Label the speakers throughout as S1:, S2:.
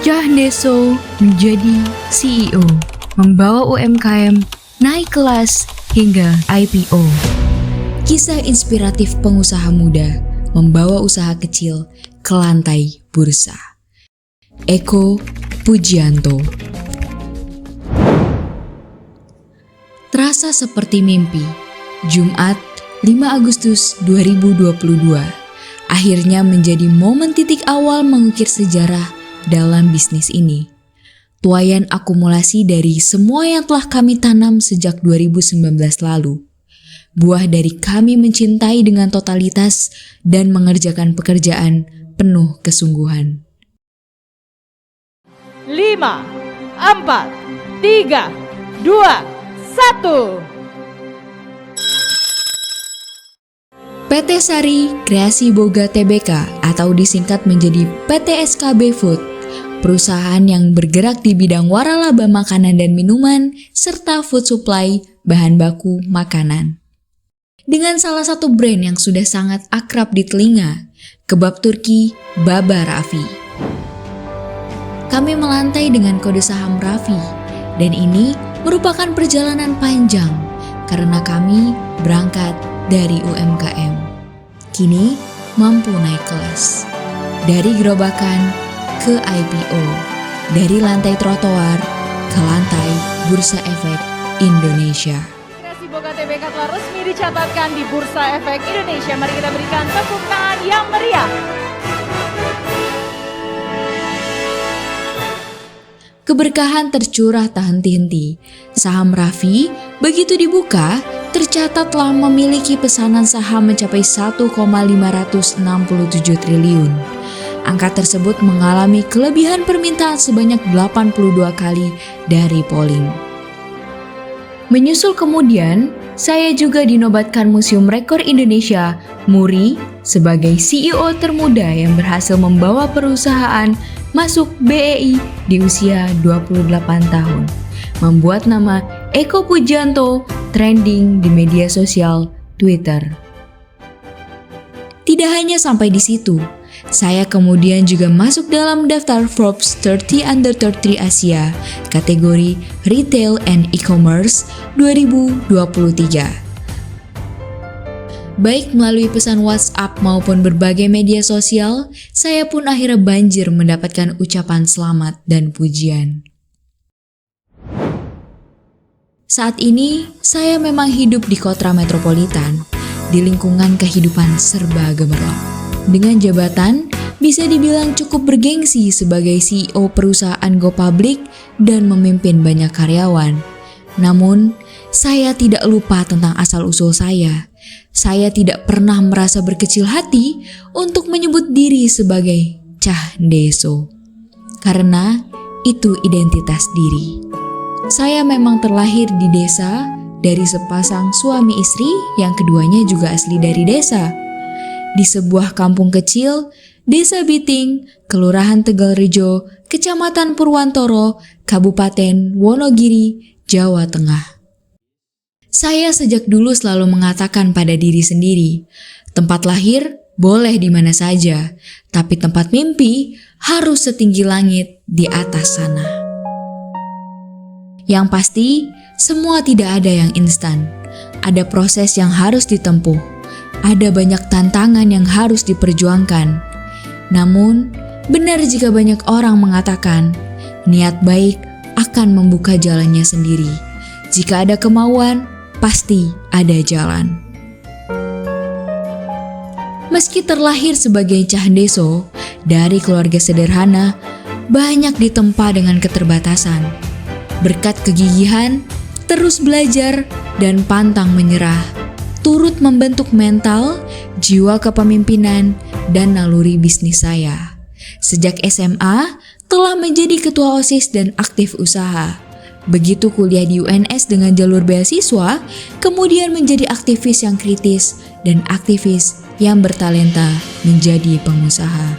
S1: Cah Deso menjadi CEO, membawa UMKM naik kelas hingga IPO. Kisah inspiratif pengusaha muda membawa usaha kecil ke lantai bursa. Eko Pujianto. Terasa seperti mimpi. Jumat 5 Agustus 2022 akhirnya menjadi momen titik awal mengukir sejarah dalam bisnis ini. Tuaian akumulasi dari semua yang telah kami tanam sejak 2019 lalu. Buah dari kami mencintai dengan totalitas dan mengerjakan pekerjaan penuh kesungguhan.
S2: 5, 4, 3, 2, 1.
S1: PT Sari Kreasi Boga Tbk atau disingkat menjadi PT SKB Food, perusahaan yang bergerak di bidang waralaba makanan dan minuman serta food supply bahan baku makanan. Dengan salah satu brand yang sudah sangat akrab di telinga, kebab Turki Baba Raffi. Kami melantai dengan kode saham Raffi dan ini merupakan perjalanan panjang karena kami berangkat dari UMKM. Kini mampu naik kelas. Dari gerobakan ke IPO. Dari lantai trotoar ke lantai Bursa Efek Indonesia.
S2: Kreasi Boga Tbk telah resmi dicatatkan di Bursa Efek Indonesia. Mari kita berikan tepuk tangan yang meriah.
S1: Keberkahan tercurah tak henti-henti. Saham Raffi begitu dibuka, tercatat telah memiliki pesanan saham mencapai 1,567 triliun. Angka tersebut mengalami kelebihan permintaan sebanyak 82 kali dari polling. Menyusul kemudian, saya juga dinobatkan Museum Rekor Indonesia, MURI, sebagai CEO termuda yang berhasil membawa perusahaan masuk BEI di usia 28 tahun. Membuat nama Eko Pujianto trending di media sosial Twitter. Tidak hanya sampai di situ, saya kemudian juga masuk dalam daftar Forbes 30 Under 30 Asia kategori Retail and E-commerce 2023. Baik melalui pesan WhatsApp maupun berbagai media sosial, saya pun akhirnya banjir mendapatkan ucapan selamat dan pujian. Saat ini, saya memang hidup di kota metropolitan, di lingkungan kehidupan serba gemerlap. Dengan jabatan, bisa dibilang cukup bergengsi sebagai CEO perusahaan go public dan memimpin banyak karyawan. Namun, saya tidak lupa tentang asal-usul saya. Saya tidak pernah merasa berkecil hati untuk menyebut diri sebagai Cah Deso. Karena itu identitas diri. Saya memang terlahir di desa dari sepasang suami istri yang keduanya juga asli dari desa. Di sebuah kampung kecil, Desa Biting, Kelurahan Tegalrejo, Kecamatan Purwantoro, Kabupaten Wonogiri, Jawa Tengah. Saya sejak dulu selalu mengatakan pada diri sendiri, tempat lahir boleh di mana saja, tapi tempat mimpi harus setinggi langit di atas sana. Yang pasti, semua tidak ada yang instan. Ada proses yang harus ditempuh. Ada banyak tantangan yang harus diperjuangkan. Namun, benar jika banyak orang mengatakan, niat baik akan membuka jalannya sendiri. Jika ada kemauan, pasti ada jalan. Meski terlahir sebagai Cah Deso, dari keluarga sederhana, banyak ditempa dengan keterbatasan. Berkat kegigihan, terus belajar, dan pantang menyerah, turut membentuk mental, jiwa kepemimpinan, dan naluri bisnis saya. Sejak SMA, telah menjadi ketua OSIS dan aktif usaha. Begitu kuliah di UNS dengan jalur beasiswa, kemudian menjadi aktivis yang kritis dan aktivis yang bertalenta menjadi pengusaha.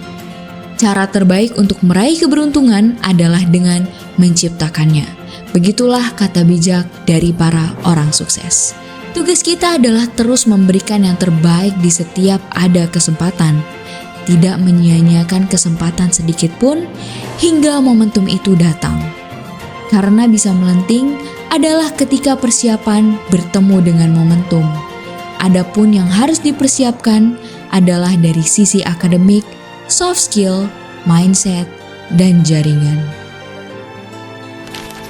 S1: Cara terbaik untuk meraih keberuntungan adalah dengan menciptakannya. Begitulah kata bijak dari para orang sukses. Tugas kita adalah terus memberikan yang terbaik di setiap ada kesempatan. tidak menyia-nyiakan kesempatan sedikit pun hingga momentum itu datang. Karena bisa melenting adalah ketika persiapan bertemu dengan momentum. Adapun yang harus dipersiapkan adalah dari sisi akademik, soft skill, mindset, dan jaringan.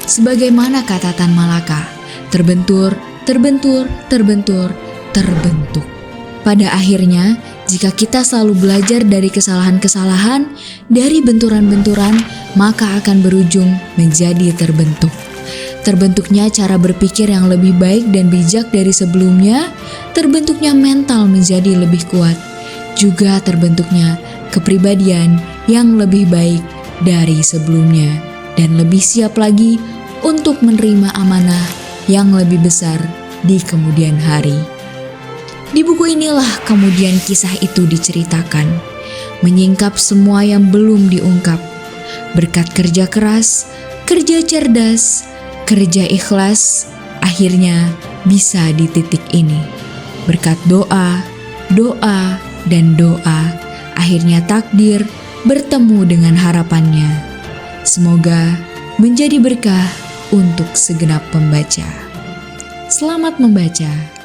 S1: Sebagaimana kata Tan Malaka, terbentur, terbentur, terbentur, terbentuk. Pada akhirnya, jika kita selalu belajar dari kesalahan-kesalahan, dari benturan-benturan, maka akan berujung menjadi terbentuk. Terbentuknya cara berpikir yang lebih baik dan bijak dari sebelumnya, terbentuknya mental menjadi lebih kuat, juga terbentuknya kepribadian yang lebih baik dari sebelumnya, dan lebih siap lagi untuk menerima amanah yang lebih besar di kemudian hari. Di buku inilah kemudian kisah itu diceritakan, menyingkap semua yang belum diungkap. Berkat kerja keras, kerja cerdas, kerja ikhlas, akhirnya bisa di titik ini. Berkat doa, doa, dan doa, akhirnya takdir bertemu dengan harapannya. Semoga menjadi berkah untuk segenap pembaca. Selamat membaca.